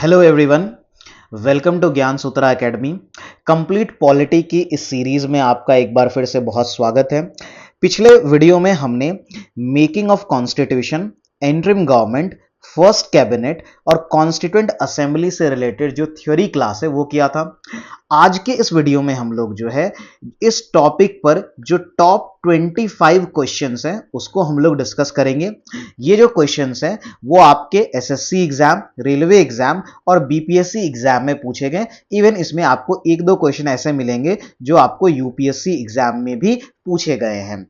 Hello everyone, welcome to ज्ञान सूत्रा academy. Complete polity की इस सीरीज में आपका एक बार फिर से बहुत स्वागत है। पिछले वीडियो में हमने making of constitution, interim government, first cabinet और कॉन्स्टिट्यूएंट असेंबली से रिलेटेड जो थ्योरी क्लास है वो किया था। आज के इस वीडियो में हम लोग जो है इस टॉपिक पर जो टॉप 25 क्वेश्चंस हैं उसको हम लोग डिस्कस करेंगे। ये जो क्वेश्चंस हैं वो आपके एसएससी एग्जाम, रेलवे एग्जाम और बीपीएससी एग्जाम में पूछे गए। इवन इसमें आपको एक दो क्वेश्चन ऐसे मिलेंगे जो आपको यूपीएससी एग्जाम में भी पूछे गए हैं।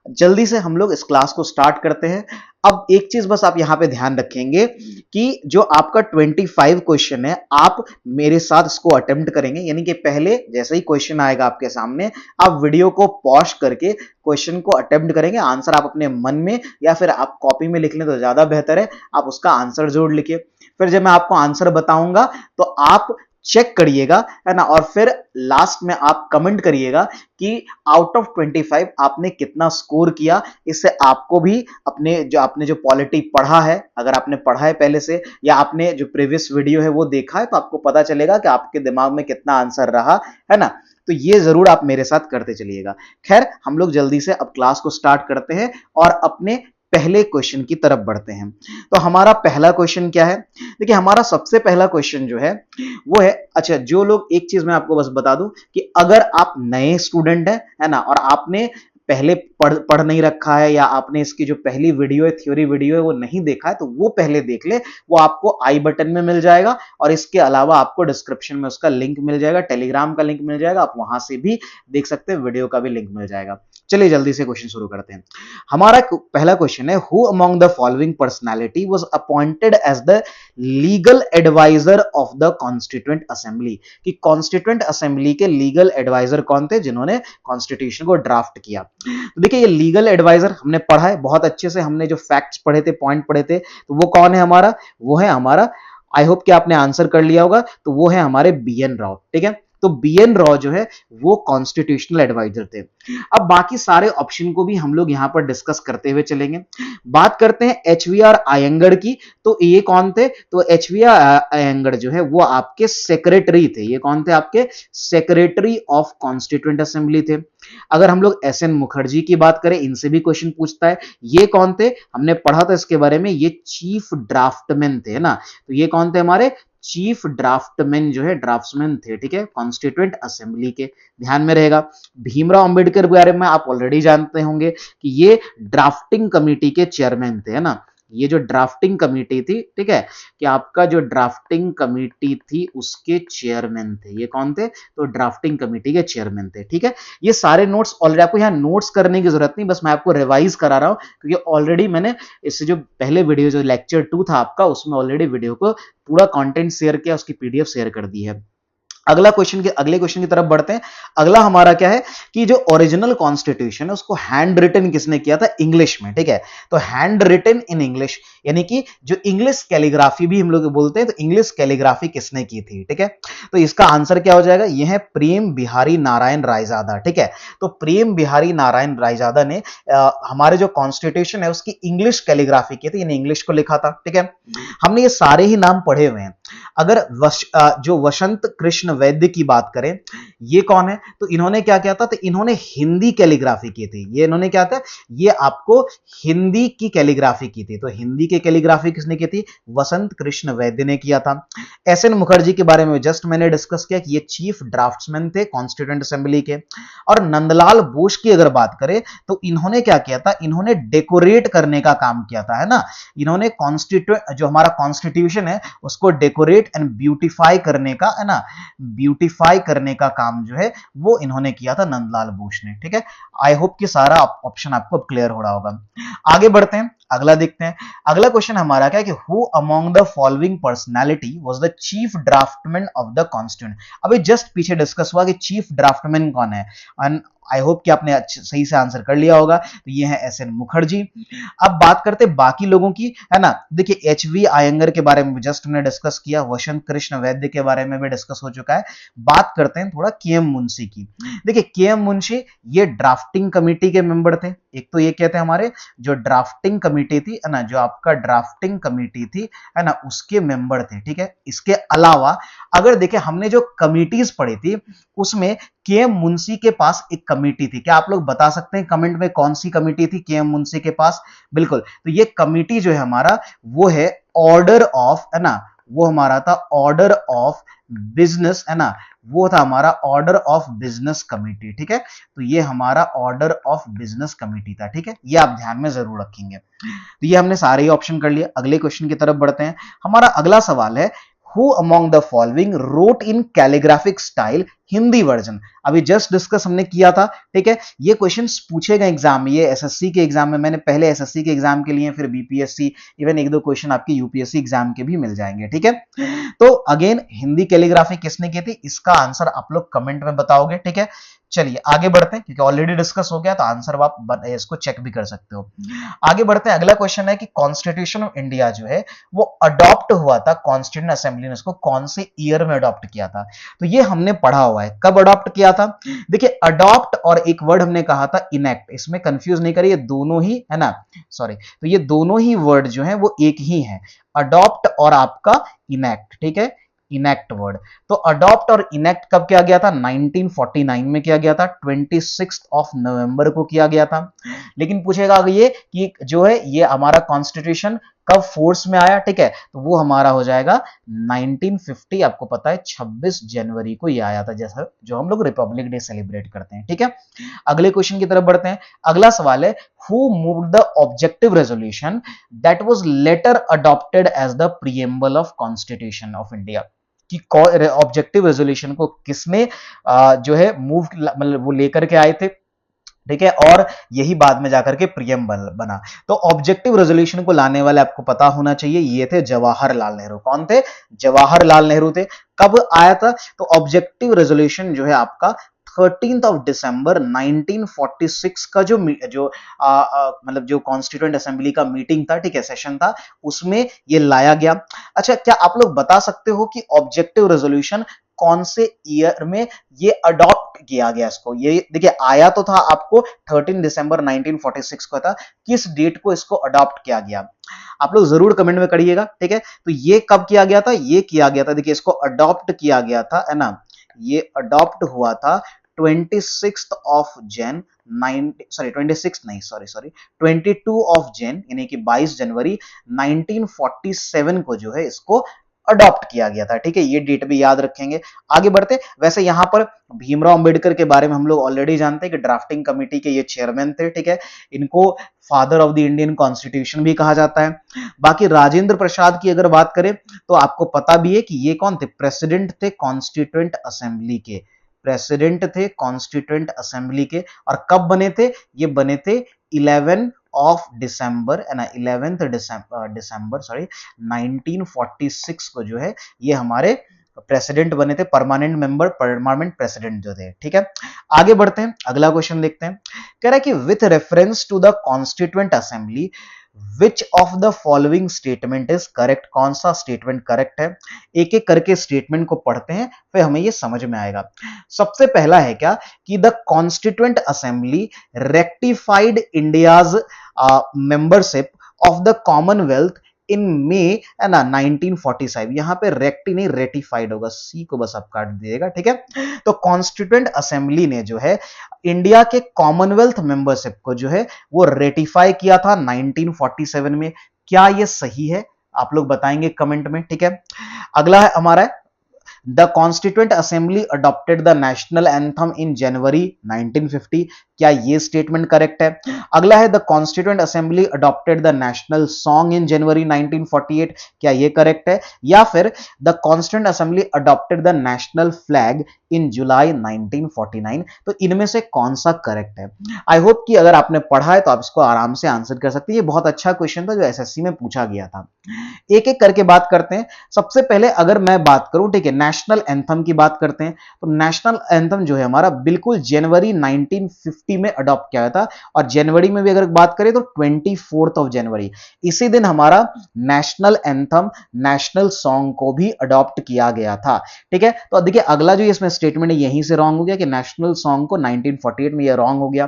जल्दी से हम लोग इस क्लास को स्टार्ट करते हैं। अब एक चीज बस आप यहां पे ध्यान रखेंगे कि जो आपका 25 क्वेश्चन है आप मेरे साथ इसको अटेम्प्ट करेंगे, यानी कि पहले जैसे ही क्वेश्चन आएगा आपके सामने आप वीडियो को पॉज करके क्वेश्चन को अटेम्प्ट करेंगे। आंसर आप अपने मन में या फिर आप कॉपी में लिख लें तो ज्यादा बेहतर है। आप उसका आंसर जोड़ लिखिए, फिर जब मैं आपको आंसर बताऊंगा तो आप चेक करिएगा, है ना, और फिर लास्ट में आप कमेंट करिएगा कि आउट ऑफ 25 आपने कितना स्कोर किया। इससे आपको भी आपने जो पॉलिटी पढ़ा है, अगर आपने पढ़ा है पहले से या आपने जो प्रीवियस वीडियो है वो देखा है, तो आपको पता चलेगा कि आपके दिमाग में कितना आंसर रहा है ना। तो ये जरूर आप मेरे साथ करते चलिएगा। खैर, हम लोग जल्दी से अब क्लास को स्टार्ट करते हैं और अपने पहले क्वेश्चन की तरफ बढ़ते हैं। तो हमारा पहला क्वेश्चन क्या है? देखिए, हमारा सबसे पहला क्वेश्चन जो है वो है, अच्छा जो लोग, एक चीज मैं आपको बस बता दूं कि अगर आप नए स्टूडेंट हैं, है ना, और आपने पहले पढ़ नहीं रखा है या आपने इसकी जो पहली वीडियो है, थ्योरी वीडियो है, वो नहीं देखा है तो वो पहले देख ले। वो आपको आई बटन में मिल जाएगा और इसके अलावा आपको डिस्क्रिप्शन में उसका लिंक मिल जाएगा, टेलीग्राम का लिंक मिल जाएगा, आप वहां से भी देख सकते हैं, वीडियो का भी लिंक मिल जाएगा। चलिए जल्दी से क्वेश्चन शुरू करते हैं। हमारा पहला क्वेश्चन है, who among the following personality was appointed as the legal adviser of the constituent assembly? कि कॉन्स्टिट्यूएंट असेंबली के लीगल एडवाइजर कौन थे जिन्होंने कॉन्स्टिट्यूशन को ड्राफ्ट किया? तो देखिए, ये लीगल एडवाइजर हमने पढ़ा है बहुत अच्छे से, हमने जो फैक्ट्स पढ़े थे, पॉइंट पढ़े थे, तो वो कौन है हमारा? वो है हमारा, आई होप कि आपने आंसर कर लिया होगा, तो वो है हमारे बीएन राव। ठीक है, तो बीएन राव जो है वो कॉन्स्टिट्यूशनल एडवाइजर थे। अब बाकी सारे ऑप्शन को भी हम लोग यहां पर डिस्कस करते हुए चलेंगे। बात करते हैं एचवीआर अयंगड़ की, तो ये कौन थे? तो एचवीआर अयंगड़ जो है वो आपके सेक्रेटरी थे। ये कौन थे? आपके सेक्रेटरी ऑफ कॉन्स्टिट्यूएंट असेंबली थे। अगर हम लोग एस एन मुखर्जी की बात करें, इनसे भी क्वेश्चन पूछता है। ये कौन थे? हमने पढ़ा था इसके बारे में, ये चीफ ड्राफ्टमैन थे ना। तो ये कौन थे? हमारे चीफ ड्राफ्टमैन जो है, ड्राफ्ट्समैन थे। ठीक है, कॉन्स्टिट्यूएंट असेंबली के, ध्यान में रहेगा। भीमराव अंबेडकर के बारे में आप ऑलरेडी जानते होंगे कि ये ड्राफ्टिंग कमेटी के चेयरमैन थे, है ना। ये जो ड्राफ्टिंग कमेटी थी, ठीक है, कि आपका जो ड्राफ्टिंग कमेटी थी उसके चेयरमैन थे। ये कौन थे? तो ड्राफ्टिंग कमेटी के चेयरमैन थे। ठीक है, ये सारे नोट्स ऑलरेडी, आपको यहाँ नोट्स करने की जरूरत नहीं, बस मैं आपको रिवाइज करा रहा हूं क्योंकि ऑलरेडी मैंने इससे जो पहले वीडियो जो लेक्चर 2 था आपका, उसमें ऑलरेडी वीडियो को पूरा कंटेंट शेयर किया, उसकी पीडीएफ शेयर कर दी है। अगले क्वेश्चन की तरफ बढ़ते हैं। अगला हमारा क्या है कि जो ओरिजिनल कॉन्स्टिट्यूशन है उसको हैंड रिटन किसने किया था? इंग्लिश में। ठीक है, तो हैंड रिटन इन इंग्लिश, यानी कि जो इंग्लिश कैलीग्राफी भी हम लोग बोलते हैं, तो इंग्लिश कैलीग्राफी किसने की थी? ठीक है, तो इसका आंसर क्या हो जाएगा? यह है प्रेम बिहारी नारायण रायजादा। ठीक है, तो प्रेम बिहारी नारायण रायजादा ने हमारे जो कॉन्स्टिट्यूशन है उसकी इंग्लिश कैलीग्राफी की थी, यानी इंग्लिश को लिखा था। ठीक है, हमने ये सारे ही नाम पढ़े हुए हैं। अगर जो वसंत कृष्ण वैद्य की बात करें, ये कौन है? तो इन्होंने क्या किया था? तो इन्होंने हिंदी कैलीग्राफी की थी। ये इन्होंने क्या था? ये आपको हिंदी की कैलीग्राफी की थी। तो हिंदी की कैलीग्राफी किसने की थी? वसंत कृष्ण वैद्य ने किया था। एस एन मुखर्जी के बारे में जस्ट मैंने डिस्कस किया कि ये चीफ ड्राफ्ट्समैन थे कॉन्स्टिट्यूएंट असेंबली के। और नंदलाल बोस की अगर बात करें तो इन्होंने क्या किया था? इन्होंने डेकोरेट करने का काम किया था, है ना। इन्होंने जो हमारा कॉन्स्टिट्यूशन है उसको डेकोरेट एंड ब्यूटिफाई करने का, है ना, ब्यूटिफाई करने का काम जो है वो इन्होंने किया था, नंदलाल बोस ने। ठीक है, आई होप कि सारा ऑप्शन आपको क्लियर हो रहा होगा। आगे बढ़ते हैं, अगला देखते हैं। अगला क्वेश्चन हमारा क्या है कि who among the following personality was the chief draftman of the constitution? अभी जस्ट पीछे डिस्कस हुआ कि चीफ ड्राफ्टमैन कौन है, एंड आई होप कि आपने सही से आंसर कर लिया होगा। तो ये है एस एन मुखर्जी। अब बात करते हैं बाकी लोगों की, है ना। देखिए, एच वी अयंगर के बारे में जस्ट हमने डिस्कस किया, वसंत कृष्ण वैद्य के बारे में भी डिस्कस हो चुका है। बात करते हैं थोड़ा के एम मुंशी की। देखिए, के एम मुंशी ये ड्राफ्टिंग कमेटी के मेंबर थे, एक तो ये कहते हैं हमारे जो ड्राफ्टिंग कमिटी थी है ना, जो आपका ड्राफ्टिंग कमिटी थी है ना, उसके मेंबर थे, ठीक है। इसके अलावा अगर देखें हमने जो कमिटीज पढ़ी थी उसमें के एम मुंशी के पास एक कमिटी थी। क्या आप लोग बता सकते हैं कमेंट में कौन सी कमिटी थी के एम मुंशी के पास? बिल्कुल, तो ये कमिटी जो है हमारा वो है ऑर्डर ऑफ, है ना, वो हमारा था ऑर्डर ऑफ बिजनेस, है ना, वो था हमारा ऑर्डर ऑफ बिजनेस कमिटी, ठीक है। तो ये हमारा ऑर्डर ऑफ बिजनेस कमिटी था, ठीक है, ये आप ध्यान में जरूर रखेंगे। तो ये हमने सारे ही ऑप्शन कर लिए। अगले क्वेश्चन की तरफ बढ़ते हैं। हमारा अगला सवाल है, who among the following wrote in calligraphic style Hindi version? अभी जस्ट डिस्कस हमने किया था, ठीक है। ये क्वेश्चंस पूछे गए एग्जाम में, ये एसएससी के एग्जाम में, मैंने पहले एसएससी के एग्जाम के लिए, फिर बीपीएससी, इवन एक दो क्वेश्चन आपके यूपीएससी एग्जाम के भी मिल जाएंगे, ठीक है। तो अगेन हिंदी कैलीग्राफी किसने की थी, इसका आंसर आप लोग कमेंट में बताओगे, ठीक है। चलिए आगे बढ़ते हैं, क्योंकि ऑलरेडी डिस्कस हो गया तो आंसर आप इसको चेक भी कर सकते हो। आगे बढ़ते हैं। अगला क्वेश्चन है कि कॉन्स्टिट्यूशन ऑफ इंडिया जो है वो अडॉप्ट हुआ था, कॉन्स्टिट्यूंट असेंबली ने उसको कौन से ईयर में अडॉप्ट किया था? तो ये हमने पढ़ा हुआ है, कब अडॉप्ट किया था। देखिए अडॉप्ट और एक वर्ड हमने कहा था इनेक्ट, इसमें कंफ्यूज नहीं करिए, दोनों ही है ना, सॉरी, तो ये दोनों ही वर्ड जो है वो एक ही है, अडॉप्ट और आपका इनेक्ट, ठीक है, इनेक्ट वर्ड। तो अडॉप्ट और इनेक्ट कब किया गया था? 1949 में किया गया था, 26 ऑफ नवंबर को किया गया था। लेकिन पूछेगा ये कि जो है ये हमारा कॉन्स्टिट्यूशन कब फोर्स में आया, ठीक है, तो वो हमारा हो जाएगा 1950, आपको पता है 26 जनवरी को ये आया था, जैसा जो हम लोग रिपब्लिक डे सेलिब्रेट करते हैं, ठीक है। अगले क्वेश्चन की तरफ बढ़ते हैं। अगला सवाल है, who moved the objective resolution that was later adopted as the preamble of constitution of India? कि ऑब्जेक्टिव रेजोल्यूशन को किसने जो है मूव, मतलब वो लेकर के आए थे, ठीक है, और यही बाद में जाकर के प्रियम्बल बना। तो ऑब्जेक्टिव रेजोल्यूशन को लाने वाले आपको पता होना चाहिए, ये थे जवाहरलाल नेहरू। कौन थे? जवाहरलाल नेहरू थे। कब आया था? तो ऑब्जेक्टिव रेजोल्यूशन जो है आपका 13 ऑफ दिसंबर 1946 का जो मतलब जो कॉन्स्टिट्यूएंट असेंबली का मीटिंग था, ठीक है, सेशन था, उसमें ये लाया गया। अच्छा, क्या आप लोग बता सकते हो कि ऑब्जेक्टिव रेजोल्यूशन कौन से ईयर में ये अडॉप्ट किया गया? इसको ये देखिए, आया तो था आपको 13 दिसंबर 1946 को था, किस डेट को इसको अडॉप्ट किया गया? आप लोग जरूर कमेंट में करिएगा, ठीक है। तो ये कब किया गया था? ये किया गया था, देखिए इसको अडॉप्ट किया गया था, है ना, ये अडॉप्ट हुआ था 26 ऑफ जैन 26 नहीं, सॉरी 22 ऑफ जैन, यानी कि 22 जनवरी 1947 को जो है इसको अडॉप्ट किया गया था, ठीक है। ये डेट भी याद रखेंगे। आगे बढ़ते, वैसे यहां पर भीमराव अंबेडकर के बारे में हम लोग ऑलरेडी जानते हैं कि ड्राफ्टिंग कमेटी के ये चेयरमैन थे, ठीक है, इनको father of the Indian constitution भी कहा जाता है। बाकी राजेंद्र प्रसाद की अगर बात करें तो आपको पता भी है कि ये कौन थे? प्रेसिडेंट थे कॉन्स्टिट्यूएंट असेंबली के, प्रेसिडेंट थे कॉन्स्टिट्यूएंट असेंबली के। और कब बने थे? ये बने थे 11 ऑफ दिसंबर, है ना, 11th दिसंबर सॉरी 1946 को जो है ये हमारे प्रेसिडेंट बने थे, परमानेंट मेंबर, परमानेंट प्रेसिडेंट जो थे, ठीक है। आगे बढ़ते हैं, अगला क्वेश्चन देखते हैं। कह रहा है कि with reference to the constituent assembly which of the following statement is correct? कौन सा स्टेटमेंट करेक्ट है? एक एक करके स्टेटमेंट को पढ़ते हैं, फिर हमें ये समझ में आएगा। सबसे पहला है क्या कि the constituent Assembly ratified India's membership of the Commonwealth in May, है ना, 1947। यहां पे रेक्टी नहीं, रेटिफाइड होगा, सी को बस आप काट दीजिएगा, ठीक है। तो कॉन्स्टिट्यूएंट असेंबली ने जो है इंडिया के कॉमनवेल्थ मेंबरशिप को जो है वो रेटिफाई किया था 1947 में। क्या ये सही है? आप लोग बताएंगे कमेंट में, ठीक है। अगला है हमारा, the constituent Assembly adopted the national anthem in January 1950। क्या ये स्टेटमेंट करेक्ट है? अगला है, the constituent Assembly adopted the national song in January 1948। क्या ये करेक्ट है? या फिर the constituent Assembly adopted the national flag in July 1949। तो इनमें से कौन सा करेक्ट है? आई होप कि अगर आपने पढ़ा है तो आप इसको आराम से आंसर कर सकते हैं। ये बहुत अच्छा क्वेश्चन था जो एसएससी में पूछा गया था। एक एक करके बात करते हैं। सबसे पहले अगर मैं बात करूं, ठीक है, नेशनल एंथम की बात करते हैं, तो नेशनल एंथम जो है हमारा बिल्कुल जनवरी 1950 1950 में अडॉप्ट किया था। और जनवरी में भी अगर बात करें तो 24 जनवरी, इसी दिन हमारा नेशनल एंथम, नेशनल सॉन्ग को भी अडॉप्ट किया गया था। ठीक है, तो देखिए अगला जो इसमें स्टेटमेंट है यहीं से रॉन्ग हो गया कि नेशनल सॉन्ग को 1948 में, यह रॉन्ग हो गया।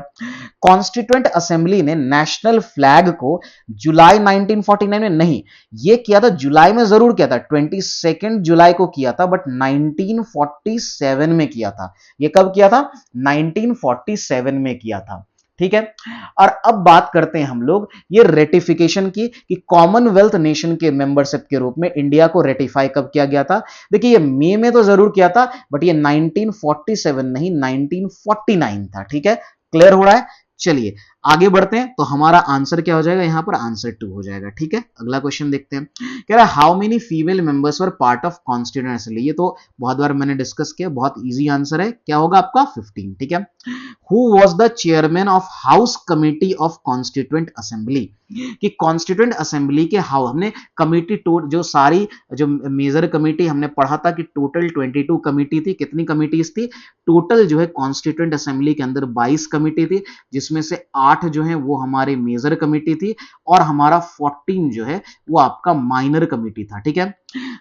कॉन्स्टिट्यूएंट असेंबली ने नेशनल फ्लैग को जुलाई 1949 में नहीं, ये किया था जुलाई में, जरूर किया था, 22 जुलाई को किया था, बट 1947 में किया था। ये कब किया था? 1947 में किया था। ठीक है, और अब बात करते हैं हम लोग ये रेटिफिकेशन की कि कॉमनवेल्थ नेशन के मेंबरशिप के रूप में इंडिया को रेटिफाई कब किया गया था। देखिए ये मई में तो जरूर किया था, बट ये 1947 नहीं 1949 था। ठीक है, क्लियर हो रहा है? चलिए आगे बढ़ते हैं, तो हमारा आंसर क्या हो जाएगा यहां पर? आंसर 2 हो जाएगा। ठीक है, अगला क्वेश्चन देखते हैं। कह रहा है how many female members were part of constituent assembly. ये तो बहुत बार मैंने डिस्कस किया, बहुत इजी आंसर है, क्या होगा आपका? 15। ठीक है, who was the chairman of house committee of constituent assembly. कि कॉन्स्टिट्यूएंट असेंबली के हमने कमिटी जो सारी जो मेजर कमिटी हमने पढ़ा था कि टोटल 22 कमिटी थी। कितनी कमिटीज थी टोटल? जो है कॉन्स्टिट्यूएंट असेंबली के अंदर 22 कमिटी थी, जिसमें से 8 जो है वो हमारे मेजर कमिटी थी और हमारा 14 जो है वो आपका माइनर कमिटी था। ठीक है,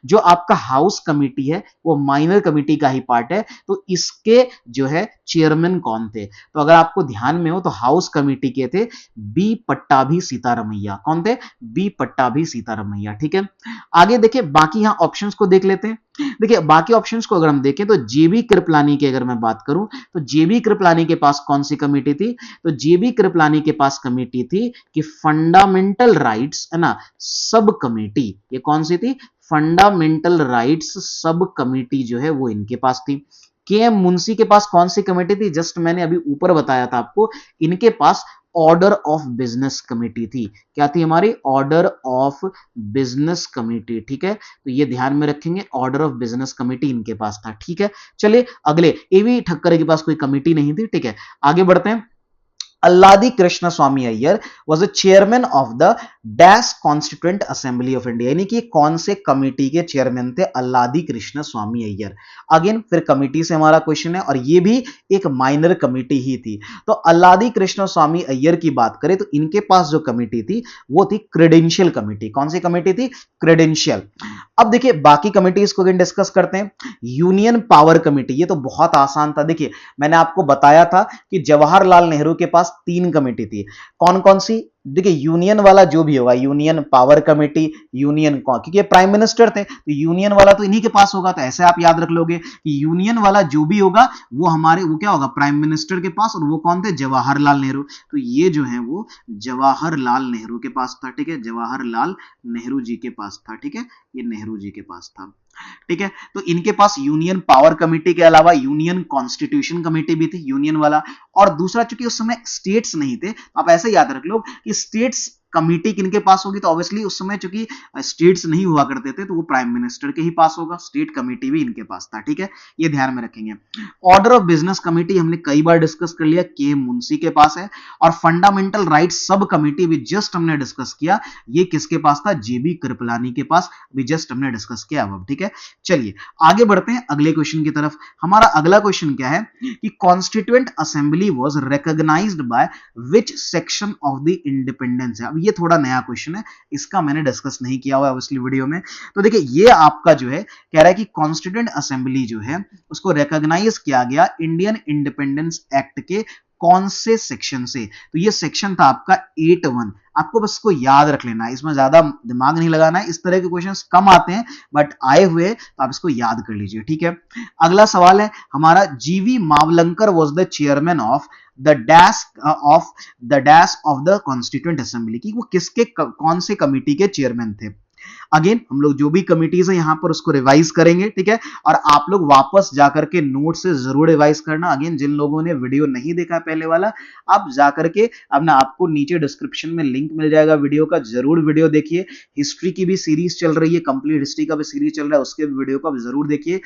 जो आपका हाउस कमिटी है वो माइनर कमिटी का ही पार्ट है। तो इसके जो है चेयरमैन कौन थे? तो अगर आपको ध्यान में हो तो हाउस कमिटी के थे बी पट्टाभी सीतारमैया। कौन थे? बी पट्टाभी सीतारमैया। ठीक है, आगे देखिए बाकी यहां ऑप्शंस को देख लेते हैं। देखिए बाकी ऑप्शंस को अगर हम देखें तो जेबी कृपलानी की अगर मैं बात करूं तो जेबी कृपलानी के पास कौन सी कमेटी थी? तो जेबी कृपलानी के पास कमेटी थी कि फंडामेंटल राइट्स, है ना, सब कमेटी। ये कौन सी थी? फंडामेंटल राइट्स सब कमेटी जो है वो इनके पास थी। के एम मुंशी के पास कौन सी कमेटी थी? जस्ट मैंने अभी ऊपर बताया था आपको, इनके पास ऑर्डर ऑफ बिजनेस कमेटी थी। क्या थी हमारी? Order of business committee. ठीक है, तो ये ध्यान में रखेंगे, ऑर्डर ऑफ बिजनेस कमेटी इनके पास था। ठीक है, चलिए अगले, एवी ठक्कर के पास कोई कमेटी नहीं थी। ठीक है, आगे बढ़ते हैं। Alladi Krishnaswami Iyer was the chairman of the dash Constituent Assembly of India. यानी कि कौन से कमिटी के चेयरमैन थे? अल्लादी कृष्ण स्वामी अय्यर। अगेन फिर कमिटी से हमारा क्वेश्चन है और ये भी एक माइनर कमिटी ही थी। तो अल्लादी कृष्ण स्वामी अय्यर की बात करें तो इनके पास जो कमिटी थी वो थी क्रेडेंशियल कमिटी। कौन सी कमिटी थी? क्रेडेंशियल। अब देखिए बाकी कमिटीज को डिस्कस करते हैं। यूनियन पावर कमिटी, ये तो बहुत आसान था। देखिए मैंने आपको बताया था कि जवाहरलाल नेहरू के पास 3 कमेटी थी। कौन कौन सी? देखिए यूनियन वाला जो भी होगा, यूनियन पावर कमेटी, यूनियन कौन, क्योंकि ये प्राइम मिनिस्टर थे तो यूनियन वाला तो इन्हीं के पास होगा। तो ऐसे आप याद रख लोगे कि यूनियन वाला जो भी होगा वो हमारे, वो क्या होगा? प्राइम मिनिस्टर के पास। और वो कौन थे? जवाहरलाल नेहरू। तो ये जो है वो जवाहरलाल नेहरू के पास था। ठीक है, जवाहरलाल नेहरू जी के पास था। ठीक है, ये नेहरू जी के पास था। ठीक है, तो इनके पास यूनियन पावर कमेटी के अलावा यूनियन कॉन्स्टिट्यूशन कमेटी भी थी, यूनियन वाला। और दूसरा, चूंकि उस समय स्टेट्स नहीं थे, आप ऐसे याद रख लो कि स्टेट्स कमेटी किनके पास होगी? तो ऑब्वियसली उस समय चूंकि स्टेट्स नहीं हुआ करते थे तो वो प्राइम मिनिस्टर के ही पास होगा। स्टेट कमेटी भी इनके पास था। ठीक है, ये ध्यान में रखेंगे। ऑर्डर ऑफ बिजनेस कमेटी हमने कई बार डिस्कस कर लिया, के मुंशी के पास है। और फंडामेंटल राइट सब कमेटी भी जस्ट हमने डिस्कस किया, ये किसके पास था? जेबी कृपलानी के पास, भी जस्ट हमने डिस्कस किया अब। ठीक है, चलिए आगे बढ़ते हैं अगले क्वेश्चन की तरफ। हमारा अगला क्वेश्चन क्या है कि constituent assembly was recognized by which section of the independence है। अब ये थोड़ा नया क्वेश्चन है, इसका मैंने डिस्कस नहीं किया हुआ ऑब्वियसली वीडियो में। तो देखिए ये आपका जो है कह रहा है कि कॉन्स्टिट्यूएंट असेंबली जो है उसको रिकॉग्नाइज किया गया इंडियन इंडिपेंडेंस एक्ट के कौन से सेक्शन से? तो ये सेक्शन था आपका 81। आपको बस इसको याद रख लेना है, इसमें ज्यादा दिमाग नहीं लगाना है। इस तरह के क्वेश्चंस कम आते हैं बट आए हुए तो आप इसको याद कर लीजिए। ठीक है, अगला सवाल है हमारा, जीवी Mavalankar was the chairman of the dash of the constituent assembly. की वो किसके कौन से कमिटी के चेयरमैन थे? अगेन हम लोग जो भी कमिटीज है यहां पर उसको रिवाइज करेंगे। ठीक है, और आप लोग वापस जाकर के नोट से जरूर रिवाइज करना। अगेन जिन लोगों ने वीडियो नहीं देखा पहले वाला, आप जाकर के अब ना, आपको नीचे डिस्क्रिप्शन में लिंक मिल जाएगा वीडियो का, जरूर वीडियो देखिए। हिस्ट्री की भी सीरीज चल रही है, कंप्लीट हिस्ट्री का भी सीरीज चल रहा है, उसके वीडियो को आप जरूर देखिए।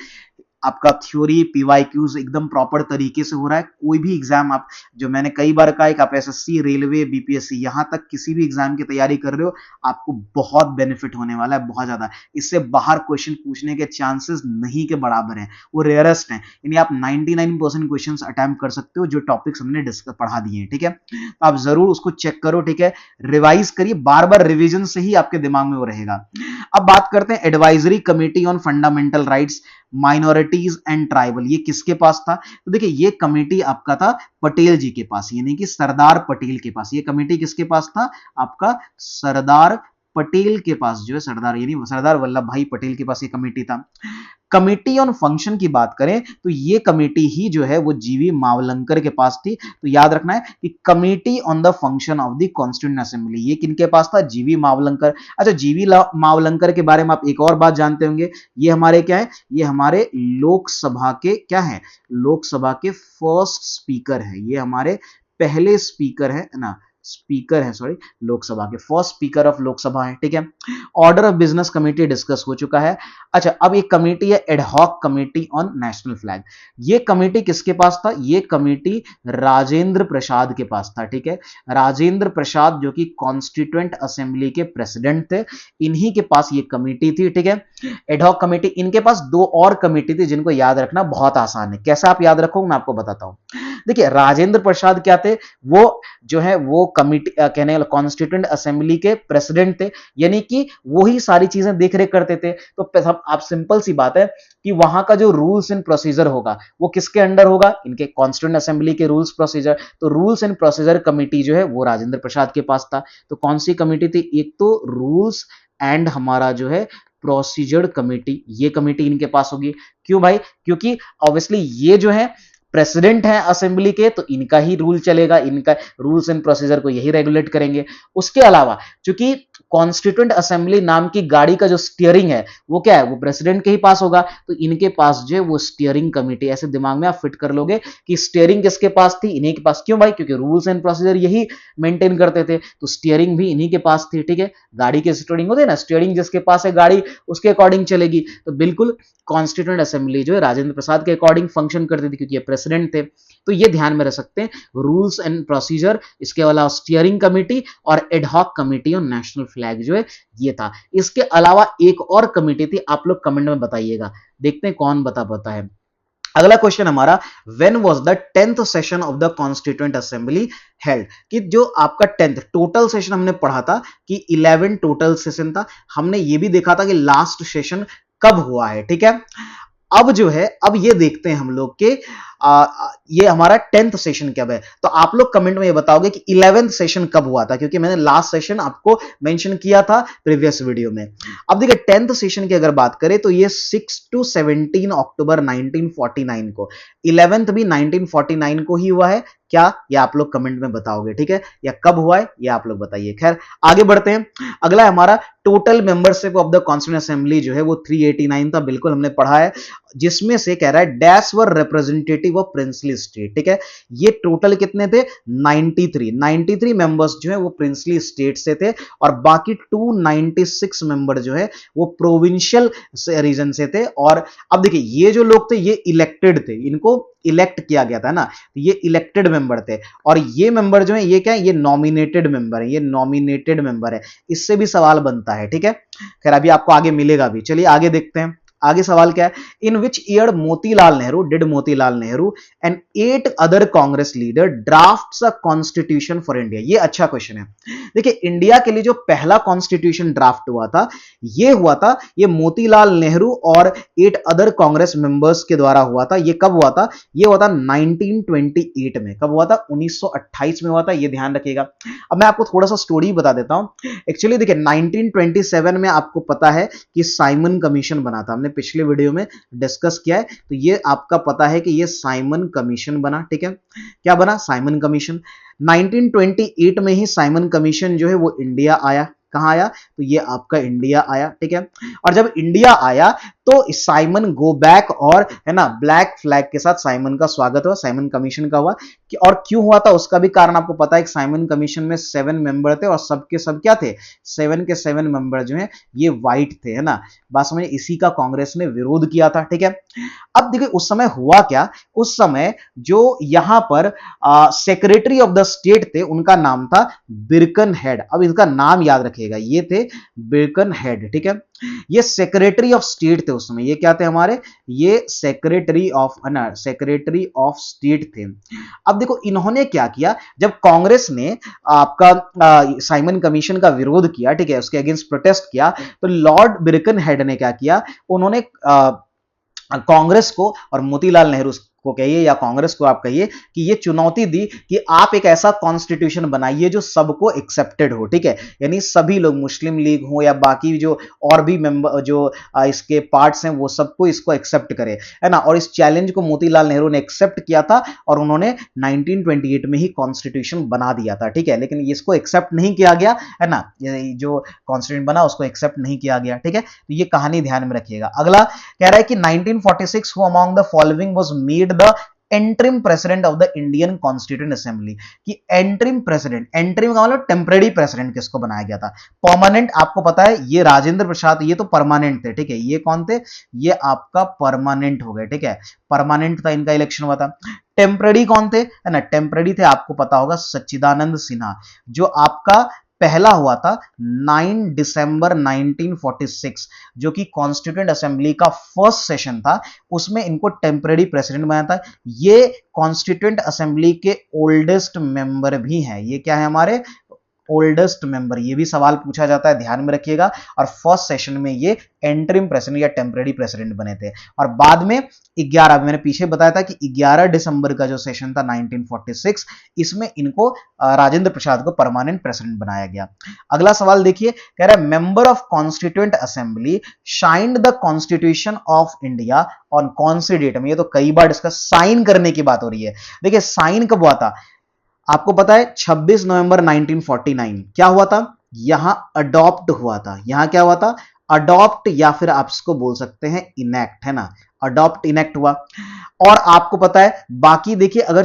आपका थ्योरी पीवाईक्यूज एकदम प्रॉपर तरीके से हो रहा है। कोई भी एग्जाम आप, जो मैंने कई बार कहा है कि आप एसएससी, रेलवे, बीपीएससी, यहां तक किसी भी एग्जाम की तैयारी कर रहे हो, आपको बहुत बेनिफिट होने वाला है, बहुत ज्यादा। इससे बाहर क्वेश्चन पूछने के चांसेस नहीं के बराबर हैं, वो रेयरेस्ट हैं। यानी आप 99% क्वेश्चन अटेम्प्ट कर सकते हो जो टॉपिक्स हमने डिस्कस पढ़ा दिए हैं, ठीक है। तो आप जरूर उसको चेक करो, ठीक है, रिवाइज करिए, बार बार रिवीजन से ही आपके दिमाग में वो रहेगा। अब बात करते हैं advisory committee on fundamental rights minorities and tribal, ये किसके पास था? तो देखिए ये कमेटी आपका था पटेल जी के पास, यानी कि सरदार पटेल के पास। ये कमेटी किसके पास था? आपका सरदार पटेल के पास, जो है सरदार यानी सरदार वल्लभ भाई पटेल के पास ये कमेटी था। कमेटी ऑन फंक्शन की बात करें तो ये कमेटी ही जो है वो जीवी मावलंकर के पास थी। तो याद रखना है कि committee on the function of the constituent assembly ये किनके पास था? जीवी मावलंकर। अच्छा, जीवी मावलंकर के बारे में आप एक और बात जानते होंगे, ये हमारे क्या है? ये हमारे लोकसभा के क्या है? लोकसभा के फर्स्ट स्पीकर है, ये हमारे पहले स्पीकर है ना, स्पीकर है, सॉरी, लोकसभा के फर्स्ट स्पीकर ऑफ लोकसभा है, ठीक है। Order of business committee discuss हो चुका है। अच्छा, अब एक कमेटी है ad hoc committee on national flag. ये कमेटी किसके पास था? ये कमेटी राजेंद्र प्रसाद के पास था, ठीक है। राजेंद्र प्रसाद जो कि कॉन्स्टिट्यूएंट असेंबली के प्रेसिडेंट थे, इन्हीं के पास ये कमेटी थी, ठीक है। एडहॉक कमेटी, इनके पास दो और कमेटी थी जिनको याद रखना बहुत आसान है। कैसे आप याद रखोगे मैं आपको बताता हूं। देखिए राजेंद्र प्रसाद क्या थे? वो जो है वो कमिटी कहने कॉन्स्टिट्यूएंट असेंबली के प्रेसिडेंट थे, यानी कि वो ही सारी चीजें देख रेख करते थे। तो आप सिंपल सी बात है कि वहां का जो रूल्स एंड प्रोसीजर होगा वो किसके अंडर होगा? इनके कॉन्स्टिट्यूएंट असेंबली के रूल्स प्रोसीजर। तो रूल्स एंड प्रोसीजर कमेटी जो है वो राजेंद्र प्रसाद के पास था। तो कौन सी कमेटी थी? एक तो रूल्स एंड हमारा जो है प्रोसीजर कमेटी, ये कमेटी इनके पास होगी। क्यों भाई? क्योंकि ऑब्वियसली ये जो है प्रेसिडेंट है असेंबली के, तो इनका ही रूल चलेगा, इनका रूल्स एंड प्रोसीजर को यही रेगुलेट करेंगे। उसके अलावा चूंकि कॉन्स्टिट्यूएंट असेंबली नाम की गाड़ी का जो स्टीयरिंग है वो क्या है? वो प्रेसिडेंट के ही पास होगा। तो इनके पास जो है वो स्टीयरिंग कमेटी, ऐसे दिमाग में आप फिट कर लोगे कि स्टीयरिंग किसके पास थी? इन्हीं के पास। क्यों भाई? क्योंकि रूल्स एंड प्रोसीजर यही मेंटेन करते थे, तो स्टीयरिंग भी इन्हीं के पास थी, ठीक है। गाड़ी की स्टीयरिंग होती है ना, स्टीयरिंग जिसके पास है गाड़ी उसके अकॉर्डिंग चलेगी। तो बिल्कुल कॉन्स्टिट्यूएंट असेंबली जो है राजेंद्र प्रसाद के अकॉर्डिंग फंक्शन करती थी, क्योंकि ये प्रेसिडेंट थे। तो ये ध्यान में रख सकते हैं, रूल्स एंड प्रोसीजर, इसके अलावा स्टीयरिंग कमेटी और ad hoc committee on national flag जो है ये था। इसके अलावा एक और कमेटी थी, आप लोग कमेंट में बताइएगा, देखते हैं कौन बता पाता है। अगला क्वेश्चन हमारा, when was the 10th session of the constituent assembly held? कि जो आपका 10th टोटल सेशन हमने पढ़ा था कि 11 टोटल सेशन था, हमने ये भी देखा था कि लास्ट सेशन कब हुआ है, ठीक है। अब जो है, अब ये देखते हैं हम लोग के ये हमारा 10th सेशन कब है। तो आप लोग कमेंट में ये बताओगे कि 11th सेशन कब हुआ था, क्योंकि मैंने लास्ट सेशन आपको मेंशन किया था प्रीवियस वीडियो में। अब देखिए 10th सेशन की अगर बात करें तो ये 6 to 17 अक्टूबर 1949 को, 11th भी 1949 को ही हुआ है क्या? ये आप लोग कमेंट में बताओगे, ठीक है, या कब हुआ है ये आप लोग बताइए। खैर आगे बढ़ते हैं। अगला हमारा total membership of the constituent assembly जो है वो 389 था, बिल्कुल हमने पढ़ा है, जिसमें से कह रहा है dash were representative of princely state, ठीक है। ये टोटल कितने थे? 93 मेंबर्स जो है वो प्रिंसली स्टेट से थे, और बाकी 296 मेंबर जो है वो प्रोविंशियल रीजन से थे। और अब देखिए ये जो लोग थे ये इलेक्टेड थे, इनको इलेक्ट किया गया था ना, ये इलेक्टेड मेंबर थे। और ये मेंबर जो है ये क्या है? ये नॉमिनेटेड मेंबर है, ये नॉमिनेटेड मेंबर है। इससे भी सवाल बनता है, ठीक है। खैर अभी आपको आगे मिलेगा भी। चलिए आगे देखते हैं। आगे सवाल क्या है? In which year Motilal Nehru did Motilal Nehru and 8 other Congress leader drafts a constitution for India? ये अच्छा क्वेश्चन है। देखिए इंडिया के लिए जो पहला कॉन्स्टिट्यूशन ड्राफ्ट हुआ था ये हुआ था, ये मोतीलाल नेहरू और 8 अदर कांग्रेस मेंबर्स के द्वारा हुआ था। ये कब हुआ था? ये हुआ था 1928 में। कब हुआ था? 1928 में हुआ था, ये ध्यान रखिएगा। अब मैं आपको थोड़ा सा स्टोरी बता देता हूं। एक्चुअली देखिए 1927 में आपको पता है कि साइमन कमीशन बना था, हमने पिछले वीडियो में डिस्कस किया है। तो ये आपका पता है कि ये साइमन कमीशन बना, ठीक है। क्या बना? Simon commission. 1928 में ही साइमन कमीशन जो है वो इंडिया आया, कहाँ आया? तो ये आपका इंडिया आया, ठीक है। और जब इंडिया आया तो साइमन गो बैक और है ना ब्लैक फ्लैग के साथ साइमन का स्वागत हुआ, साइमन कमीशन का हुआ कि और क्यों हुआ था उसका भी कारण आपको पता है। साइमन कमीशन में 7 मेंबर थे और सबके सब क्या थे? 7 के 7 मेंबर जो हैं ये वाइट थे, है ना। बात समझिए, इसी का कांग्रेस ने विरोध किया था, ठीक है। अब देखिए उस समय हुआ क्या, उस समय जो यहां पर सेक्रेटरी ऑफ द स्टेट थे उनका नाम था बिरकन हेड। अब इसका नाम याद रखिएगा, ये थे बिरकन हेड, ठीक है। ये सेक्रेटरी ऑफ स्टेट थे उस समय, ये क्या थे हमारे? ये सेक्रेटरी ऑफ स्टेट थे। अब देखो इन्होंने क्या किया, जब कांग्रेस ने आपका साइमन कमीशन का विरोध किया, ठीक है, उसके अगेंस्ट प्रोटेस्ट किया, तो लॉर्ड बिरकन हेड ने क्या किया, उन्होंने कांग्रेस को और मोतीलाल नेहरू को कहिए या कांग्रेस को आप कहिए कि ये चुनौती दी कि आप एक ऐसा कॉन्स्टिट्यूशन बनाइए जो सबको एक्सेप्टेड हो, ठीक है। यानी सभी लोग, मुस्लिम लीग हो या बाकी जो और भी मेंबर जो इसके पार्ट्स हैं वो सबको इसको एक्सेप्ट करे, है ना। और इस चैलेंज को मोतीलाल नेहरू ने एक्सेप्ट किया था और उन्होंने 1928 में ही कॉन्स्टिट्यूशन बना दिया था, ठीक है। लेकिन इसको एक्सेप्ट नहीं किया गया, है ना, ये जो कॉन्स्टिट्यूशन बना उसको एक्सेप्ट नहीं किया गया, ठीक है। तो ये कहानी ध्यान में रखिएगा। अगला कह रहा है कि 1946 who among the following was made the interim president of the Indian constituent assembly. कि एंटरिम प्रेसिडेंट, एंटरिम का मतलब टेम्परेरी प्रेसिडेंट किसको बनाया गया था? परमानेंट आपको पता है ये राजेंद्र प्रसाद, ये तो परमानेंट थे, ठीक है। ये कौन थे? ये आपका परमानेंट हो गए, ठीक है। परमानेंट था, इनका इलेक्शन हुआ था। टेम्परेरी कौन थे? है ना, टेम्परेरी थे आपको पता होगा सच्चिदानंद सिन्हा, जो आपका पहला हुआ था 9 दिसंबर 1946, जो कि कॉन्स्टिट्यूएंट असेंबली का फर्स्ट सेशन था, उसमें इनको टेम्परेरी प्रेसिडेंट बनाया था। ये कॉन्स्टिट्यूएंट असेंबली के ओल्डेस्ट मेंबर भी हैं। ये क्या है हमारे? Oldest member. ये भी सवाल पूछा जाता है, ध्यान में रखिएगा। और फर्स्ट सेशन में ये एंटरिम प्रेसिडेंट या टेम्परेरी प्रेसिडेंट बने थे। और बाद में 11, मैंने पीछे बताया था कि 11 दिसंबर का जो सेशन था 1946, इसमें इनको राजेंद्र प्रसाद को परमानेंट प्रेसिडेंट बनाया गया। अगला सवाल देखिए, कह रहा है member of constituent assembly signed the constitution of India on कौन सी डेट में? ये तो कई बार इसका साइन करने की बात हो रही है। देखिए साइन कब हुआ था आपको पता है? 26 नवंबर 1949। क्या हुआ था? यहां अडॉप्ट हुआ था। यहां क्या हुआ था? अडॉप्ट, या फिर आप इसको बोल सकते हैं इनेक्ट, है ना। अडॉप्ट इनेक्ट हुआ। और आपको पता है बाकी देखिए, अगर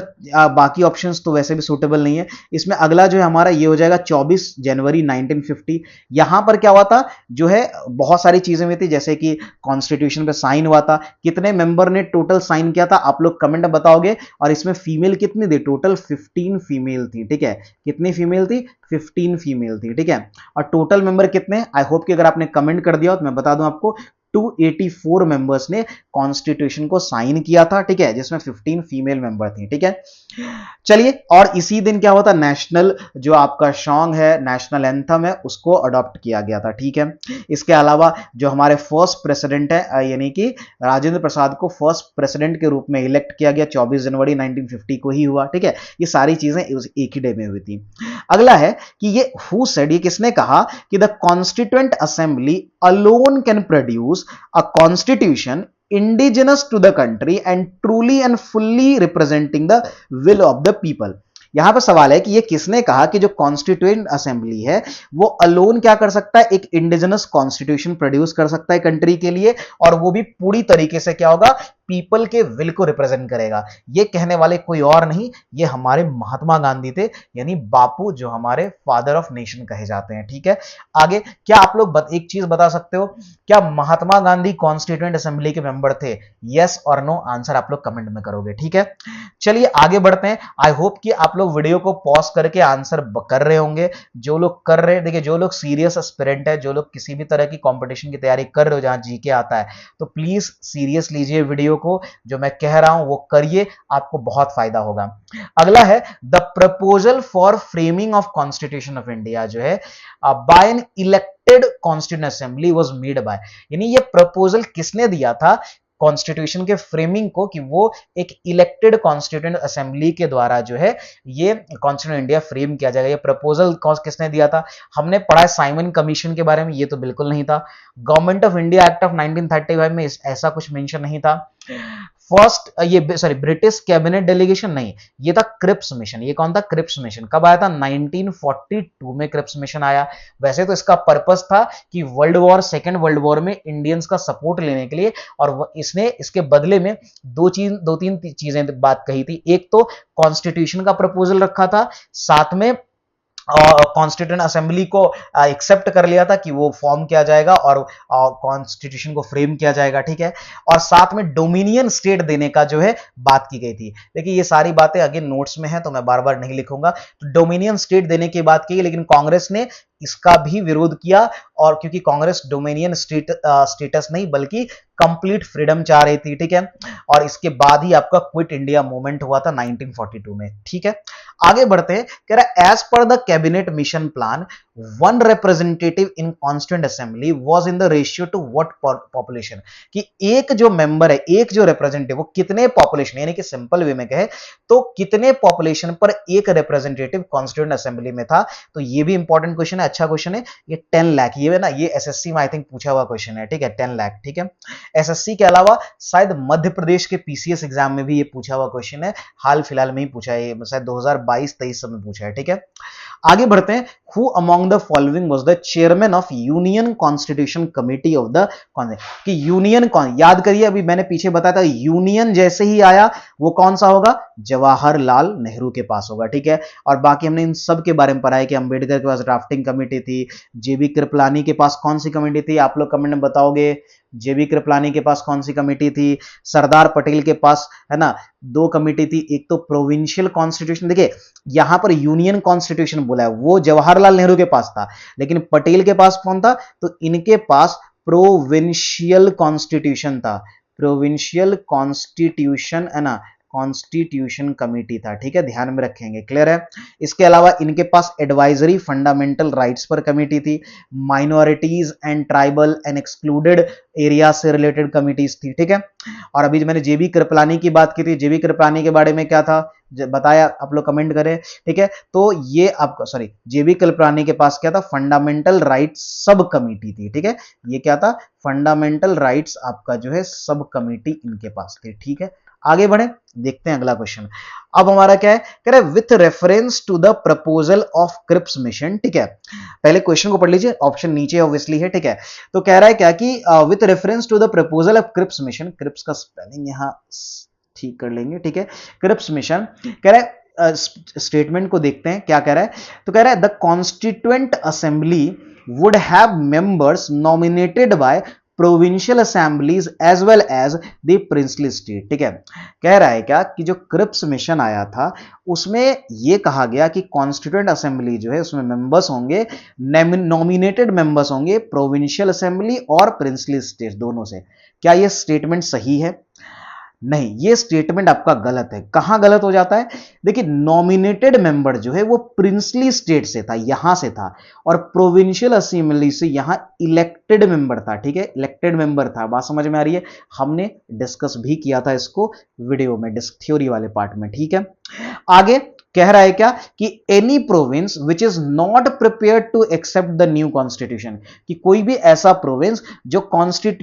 बाकी ऑप्शंस तो वैसे भी सूटेबल नहीं है। इसमें अगला जो है हमारा ये हो जाएगा 24 जनवरी 1950। यहां पर क्या हुआ था, जो है बहुत सारी चीजें हुई थी, जैसे कि कॉन्स्टिट्यूशन पे साइन हुआ था। कितने मेंबर ने टोटल साइन किया था आप लोग कमेंट में बताओगे। और इसमें फीमेल कितनी थी? टोटल 15 फीमेल थी, ठीक है। कितनी फीमेल थी? 15 फीमेल थी, ठीक है। और टोटल मेंबर कितने? आई होप कि अगर आपने कमेंट कर दिया हो तो मैं बता दूं आपको, 284 मेंबर्स ने कॉन्स्टिट्यूशन को साइन किया था, ठीक है, जिसमें 15 फीमेल मेंबर थी, ठीक है। चलिए, और इसी दिन क्या हुआ था? नेशनल जो आपका सॉन्ग है, नेशनल एंथम है, उसको अडॉप्ट किया गया था, ठीक है। इसके अलावा जो हमारे फर्स्ट प्रेसिडेंट है, यानी कि राजेंद्र प्रसाद को फर्स्ट प्रेसिडेंट के रूप में इलेक्ट किया गया 24 जनवरी 1950 को ही हुआ, ठीक है। ये सारी चीजें एक ही डे में हुई थी। अगला है कि ये हु सेड, ये किसने कहा कि the constituent assembly alone can produce a constitution indigenous to the country and truly and fully representing the will of the people। यहां पर सवाल है कि ये किसने कहा कि जो कॉन्स्टिट्यूएंट असेंबली है वो अलोन क्या कर सकता है? एक इंडिजिनस कॉन्स्टिट्यूशन प्रोड्यूस कर सकता है कंट्री के लिए, और वो भी पूरी तरीके से क्या होगा? पीपल के विल को रिप्रेजेंट करेगा। ये कहने वाले कोई और नहीं, ये हमारे महात्मा गांधी थे, यानी बापू, जो हमारे फादर ऑफ नेशन कहे जाते हैं, ठीक है। आगे क्या आप लोग एक चीज बता सकते हो, क्या महात्मा गांधी कॉन्स्टिट्यूएंट असेंबली के मेंबर थे? यस और नो आंसर आप लोग कमेंट में करोगे, ठीक है। चलिए आगे बढ़ते हैं। आई होप कि आप लोग वीडियो को पॉज करके आंसर कर रहे होंगे। जो लोग कर रहे हैं, देखिए जो लोग सीरियस एस्पिरेंट है, जो लोग किसी भी तरह की कंपटीशन की तैयारी कर रहे हो जहां जीके आता है, तो प्लीज सीरियस लीजिए वीडियो को, जो मैं कह रहा हूं वो करिए, आपको बहुत फायदा होगा। अगला है the proposal for framing of constitution of India, जो है by an elected constituent assembly was made by, यानी ये प्रपोजल किसने दिया था कॉन्स्टिट्यूशन के फ्रेमिंग को, कि वो एक इलेक्टेड कॉन्स्टिट्यूएंट असेंबली के द्वारा जो है ये कॉन्स्टिट्यूएंट इंडिया फ्रेम किया जाएगा। ये प्रपोजल किसने दिया था? हमने पढ़ा है साइमन कमीशन के बारे में, ये तो बिल्कुल नहीं था। Government of India act of 1935 में ऐसा कुछ मेंशन नहीं था। फर्स्ट ये सॉरी ब्रिटिश कैबिनेट डेलीगेशन नहीं, ये था क्रिप्स मिशन। ये कौन था? Cripps mission. कब आया था? 1942 में क्रिप्स मिशन आया। वैसे तो इसका पर्पस था कि सेकेंड वर्ल्ड वॉर में इंडियंस का सपोर्ट लेने के लिए, और इसने इसके बदले में दो तीन चीजें बात कही थी। एक तो कॉन्स्टिट्यूशन का प्रपोजल रखा था, साथ में कॉन्स्टिट्यूएंट असेंबली को एक्सेप्ट कर लिया था कि वो फॉर्म किया जाएगा और कॉन्स्टिट्यूशन को फ्रेम किया जाएगा, ठीक है। और साथ में डोमिनियन स्टेट देने का जो है बात की गई थी। देखिए ये सारी बातें अगेन नोट्स में है तो मैं बार बार नहीं लिखूंगा। तो डोमिनियन स्टेट देने की बात की, लेकिन कांग्रेस ने इसका भी विरोध किया, और क्योंकि कांग्रेस डोमिनियन स्टेटस नहीं बल्कि कंप्लीट फ्रीडम चाह रही थी, ठीक है। और इसके बाद ही आपका क्विट इंडिया मूवमेंट हुआ था 1942 में, ठीक है। आगे बढ़ते हैं। कह रहा है as per the cabinet mission plan, one representative in constituent assembly was in the ratio to what population, कि एक जो मेंबर है, एक जो रिप्रेजेंटेटिव, वो कितने पॉपुलेशन, यानी कि सिंपल वे में कहे तो कितने पॉपुलेशन पर एक रिप्रेजेंटेटिव कॉन्स्टिट्यूएंट असेंबली में था। तो ये भी इंपॉर्टेंट क्वेश्चन है, अच्छा क्वेश्चन है। ये 10 लाख, ये ना ये एसएससी में आई थिंक पूछा हुआ क्वेश्चन है, ठीक है। 10 लाख, ठीक है। एसएससी के अलावा शायद मध्य प्रदेश के पीसीएस एग्जाम में भी ये पूछा हुआ क्वेश्चन है, हाल फिलहाल में ही पूछा है, शायद 2022-23 में पूछा है, ठीक है। आगे बढ़ते हैं। Who among the following was the chairman of union constitution committee of the, कि यूनियन कौन, याद करिए अभी मैंने पीछे बताया था, यूनियन जैसे ही आया वो कौन सा होगा? जवाहरलाल नेहरू के पास होगा, ठीक है। और बाकी हमने इन सब के बारे में पढ़ा है कि अंबेडकर के पास ड्राफ्टिंग कमेटी थी, जेबी कृपलानी के पास कौन सी कमेटी थी, आप लोग कमेंट में बताओगे। जेबी कृपलानी के पास कौन सी कमेटी थी? सरदार पटेल के पास, है ना, दो कमेटी थी। एक तो प्रोविंशियल कॉन्स्टिट्यूशन, देखिए यहां पर यूनियन कॉन्स्टिट्यूशन बोला है, वो जवाहरलाल नेहरू के पास था, लेकिन पटेल के पास कौन था? तो इनके पास प्रोविंशियल कॉन्स्टिट्यूशन था, प्रोविंशियल कॉन्स्टिट्यूशन, है ना, कॉन्स्टिट्यूशन कमेटी था, ठीक है, ध्यान में रखेंगे, क्लियर है। इसके अलावा इनके पास एडवाइजरी फंडामेंटल राइट्स पर कमेटी थी, minorities and tribal and excluded area से रिलेटेड कमिटीज थी, ठीक है। और अभी मैंने जेबी कृपलानी की बात की थी, जेबी कृपलानी के बारे में क्या था बताया, आप लोग कमेंट करें, ठीक है। तो ये आपका सॉरी जेबी कृपलानी के पास क्या था? फंडामेंटल राइट्स सब कमेटी थी, ठीक है। ये क्या था? फंडामेंटल राइट्स आपका जो है सब कमेटी इनके पास थी, ठीक है। आगे बढ़े, देखते हैं अगला क्वेश्चन। अब हमारा क्या है? कह रहे with reference to the proposal of Cripps mission, ठीक है। पहले क्वेश्चन को पढ़ लीजिए, ऑप्शन नीचे ऑब्वियसली है, ठीक है। तो कह रहा है क्या कि with reference to the proposal of Cripps mission, Cripps का स्पेलिंग यहां ठीक कर लेंगे, ठीक है। क्रिप्स मिशन कह रहा है, स्टेटमेंट को देखते हैं क्या कह रहा है। तो कह रहा है the constituent assembly would have members nominated by provincial assemblies as well as the princely state, ठीक है। कह रहा है क्या कि जो क्रिप्स मिशन आया था उसमें यह कहा गया कि कॉन्स्टिट्यूएंट असेंबली जो है उसमें मेंबर्स होंगे, नॉमिनेटेड मेंबर्स होंगे प्रोविंशियल असेंबली और प्रिंसली स्टेट दोनों से। क्या यह स्टेटमेंट सही है? नहीं, ये स्टेटमेंट आपका गलत है। कहां गलत हो जाता है? देखिए नॉमिनेटेड मेंबर जो है वो प्रिंसली स्टेट से था, यहां से था, और प्रोविंशियल असेंबली से यहां इलेक्टेड मेंबर था, ठीक है, इलेक्टेड मेंबर था। बात समझ में आ रही है? हमने डिस्कस भी किया था इसको वीडियो में, थ्योरी वाले पार्ट में, ठीक है। आगे कह रहा है क्या कि any province which is not prepare to accept the new constitution, कि कोई भी ऐसा प्रोविंस जो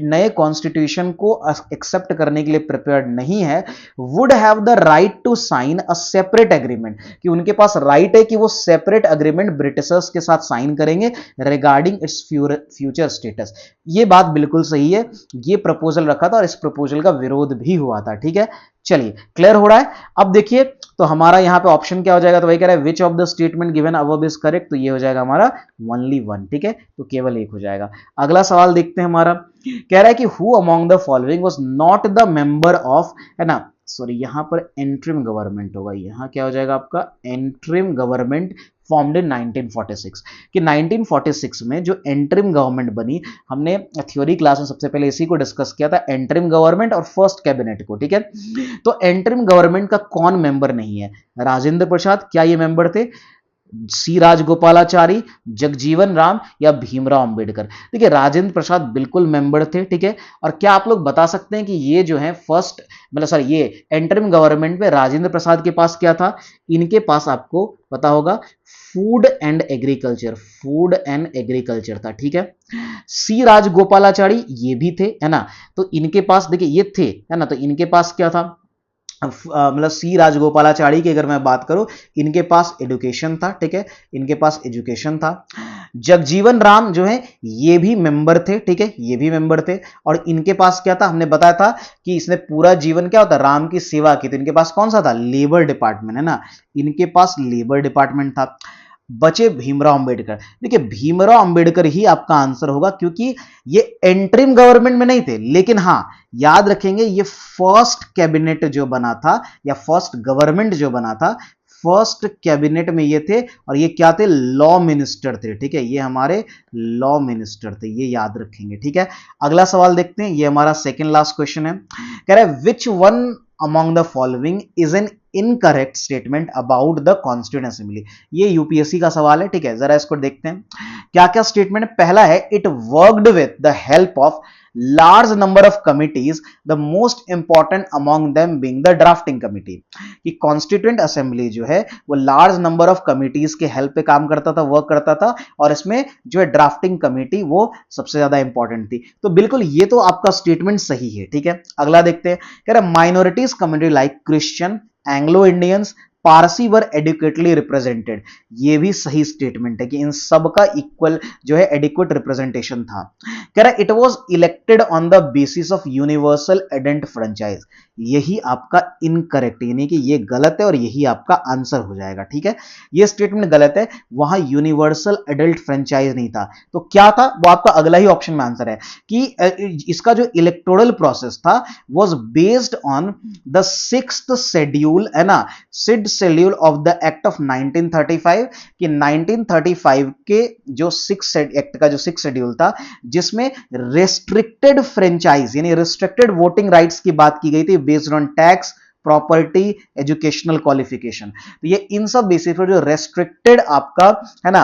नए कॉन्स्टिट्यूशन को एक्सेप्ट करने के लिए प्रिपेयर्ड नहीं है, would have the right to sign a separate agreement, कि उनके पास राइट है कि वो सेपरेट एग्रीमेंट ब्रिटिशर्स के साथ साइन करेंगे रिगार्डिंग इट्स फ्यूचर स्टेटस। ये बात बिल्कुल सही है, ये प्रपोजल रखा था और इस प्रपोजल का विरोध भी हुआ था, ठीक है। चलिए क्लियर हो रहा है। अब देखिए तो हमारा यहां पे ऑप्शन क्या हो जाएगा? तो वही कह रहा है विच of the statement given above is correct, तो ये हो जाएगा हमारा ओनली वन, ठीक है, तो केवल एक हो जाएगा। अगला सवाल देखते हैं हमारा, कह रहा है कि who among the following was not the member of, है ना, सॉरी यहां पर एंट्रिम गवर्नमेंट होगा, यहां क्या हो जाएगा आपका? एंट्रिम गवर्नमेंट फॉर्म्ड इन 1946, कि 1946 में जो एंट्रिम गवर्नमेंट बनी, हमने थ्योरी क्लास में सबसे पहले इसी को डिस्कस किया था, एंट्रिम गवर्नमेंट और फर्स्ट कैबिनेट को, ठीक है। तो एंट्रिम गवर्नमेंट का कौन मेंबर नहीं है? राजेंद्र प्रसाद, क्या ये मेंबर थे? सी राजगोपालाचारी, जगजीवन राम या भीमराव अंबेडकर। देखिए राजेंद्र प्रसाद बिल्कुल मेंबर थे, ठीक है। और क्या आप लोग बता सकते हैं कि ये जो है फर्स्ट मतलब सॉरी ये एंटरिम गवर्नमेंट में राजेंद्र प्रसाद के पास क्या था? इनके पास आपको पता होगा food and agriculture, food and agriculture था, ठीक है। सी राजगोपालाचारी ये भी थे, है ना। तो इनके पास देखिए ये थे, है ना। तो इनके पास क्या था? मतलब सी राजगोपालाचारी की अगर मैं बात करूं, इनके पास एजुकेशन था, ठीक है। इनके पास एजुकेशन था। जगजीवन राम जो है ये भी मेंबर थे, ठीक है, ये भी मेंबर थे। और इनके पास क्या था? हमने बताया था कि इसने पूरा जीवन क्या होता राम की सेवा की। तो इनके पास कौन सा था? लेबर डिपार्टमेंट, है ना। इनके पास लेबर डिपार्टमेंट था। बचे भीमराव अंबेडकर। देखिए भीमराव अंबेडकर ही आपका आंसर होगा, क्योंकि ये एंटरिम गवर्नमेंट में नहीं थे, लेकिन हां याद रखेंगे ये फर्स्ट कैबिनेट जो बना था या फर्स्ट गवर्नमेंट जो बना था, फर्स्ट कैबिनेट में ये थे। और ये क्या थे? लॉ मिनिस्टर थे, ठीक है। ये हमारे लॉ मिनिस्टर थे, ये याद रखेंगे, ठीक है। अगला सवाल देखते हैं, ये हमारा सेकंड लास्ट क्वेश्चन है। कह रहा है which one among the following is an incorrect statement about the constituent assembly. ये यूपीएससी का सवाल है, ठीक है। जरा इसको देखते हैं क्या क्या स्टेटमेंट। पहला है it worked with the help of large number of committees, the most important among them being the drafting committee। कि कॉन्स्टिट्यूएंट असेंबली जो है वो लार्ज नंबर ऑफ कमिटीज के हेल्प पे काम करता था, वर्क करता था। और इसमें जो है ड्राफ्टिंग कमिटी वो सबसे ज्यादा इंपॉर्टेंट थी। तो बिल्कुल ये तो आपका स्टेटमेंट सही है, ठीक है। अगला देखते हैं, कह रहा minorities community like Christian, Anglo Indians, Parsi were adequately represented. ये भी सही स्टेटमेंट है कि इन सब का इक्वल जो है एडिक्वेट रिप्रेजेंटेशन था। कह रहा it was elected on the basis of universal adult franchise. यही आपका इनकरेक्ट, यानी कि ये गलत है और यही आपका आंसर हो जाएगा, ठीक है। ये स्टेटमेंट गलत है, वहां यूनिवर्सल एडल्ट फ्रेंचाइज नहीं था। तो क्या था? वो आपका अगला ही ऑप्शन में आंसर है कि इसका जो इलेक्टोरल प्रोसेस था was based on the 6th schedule, है ना, 6th schedule of the act of 1935। कि 1935 के जो 6th एक्ट का जो 6th शेड्यूल था, जिसमें रेस्ट्रिक्टेड फ्रेंचाइज यानी रेस्ट्रिक्टेड वोटिंग राइट्स की बात की गई थी based on tax, property, educational qualification. तो ये इन सब बेसिस पर जो रेस्ट्रिक्टेड आपका है ना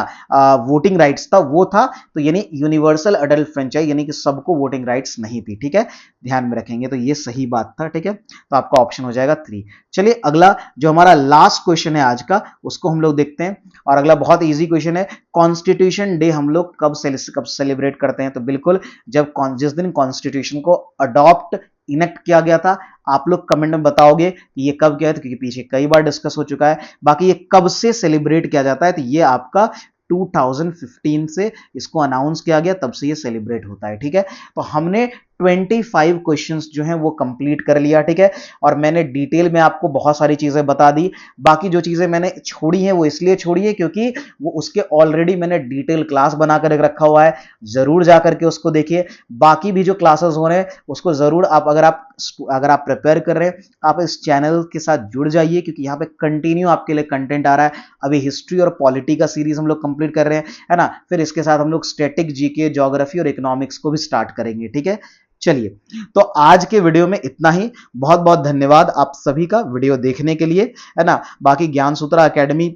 वोटिंग राइट्स था वो था। तो यानी यूनिवर्सल अडल्ट फ्रेंचाइज यानी कि सबको वोटिंग राइट्स नहीं थी, ठीक है। ध्यान में रखेंगे, तो ये सही बात था, ठीक है। तो आपका ऑप्शन हो जाएगा 3। चलिए अगला जो हमारा लास्ट क्वेश्चन है आज का, उसको हम लोग देखते हैं। और अगला बहुत इजी क्वेश्चन है, कॉन्स्टिट्यूशन डे हम लोग कब सेलिब्रेट करते हैं? तो बिल्कुल जब जिस दिन कॉन्स्टिट्यूशन को अडॉप्ट इनेक्ट किया गया था। आप लोग कमेंट में बताओगे कि ये कब किया था, क्योंकि पीछे कई बार डिस्कस हो चुका है। बाकी ये कब से सेलिब्रेट किया जाता है? तो ये आपका 2015 से इसको अनाउंस किया गया, तब से ये सेलिब्रेट होता है, ठीक है। तो हमने 25 क्वेश्चंस जो हैं वो कंप्लीट कर लिया, ठीक है। और मैंने डिटेल में आपको बहुत सारी चीजें बता दी। बाकी जो चीजें मैंने छोड़ी हैं वो इसलिए छोड़ी है क्योंकि वो उसके ऑलरेडी मैंने डिटेल क्लास बनाकर रखा हुआ है, जरूर जाकर के उसको देखिए। बाकी भी जो क्लासेस हो रहे हैं उसको जरूर आप अगर आप प्रिपेयर कर रहे हैं, आप इस चैनल के साथ जुड़ जाइए, क्योंकि यहाँ पे कंटिन्यू आपके लिए कंटेंट आ रहा है। अभी हिस्ट्री और पॉलिटी का सीरीज हम लोग कंप्लीट कर रहे हैं, है ना। फिर इसके साथ हम लोग स्टैटिक, जीके, ज्योग्राफी और इकोनॉमिक्स को भी स्टार्ट करेंगे, ठीक है। चलिए तो आज के वीडियो में इतना ही। बहुत बहुत धन्यवाद आप सभी का वीडियो देखने के लिए, है ना। बाकी ज्ञान सूत्रा एकेडमी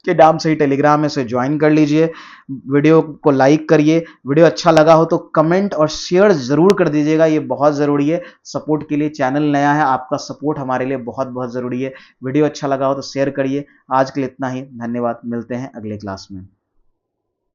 के नाम से ही टेलीग्राम में से ज्वाइन कर लीजिए। वीडियो को लाइक करिए, वीडियो अच्छा लगा हो तो कमेंट और शेयर जरूर कर दीजिएगा, ये बहुत जरूरी है सपोर्ट के लिए। चैनल नया है, आपका सपोर्ट हमारे लिए बहुत बहुत जरूरी है। वीडियो अच्छा लगा हो तो शेयर करिए। आज के लिए इतना ही, धन्यवाद। मिलते हैं अगले क्लास में।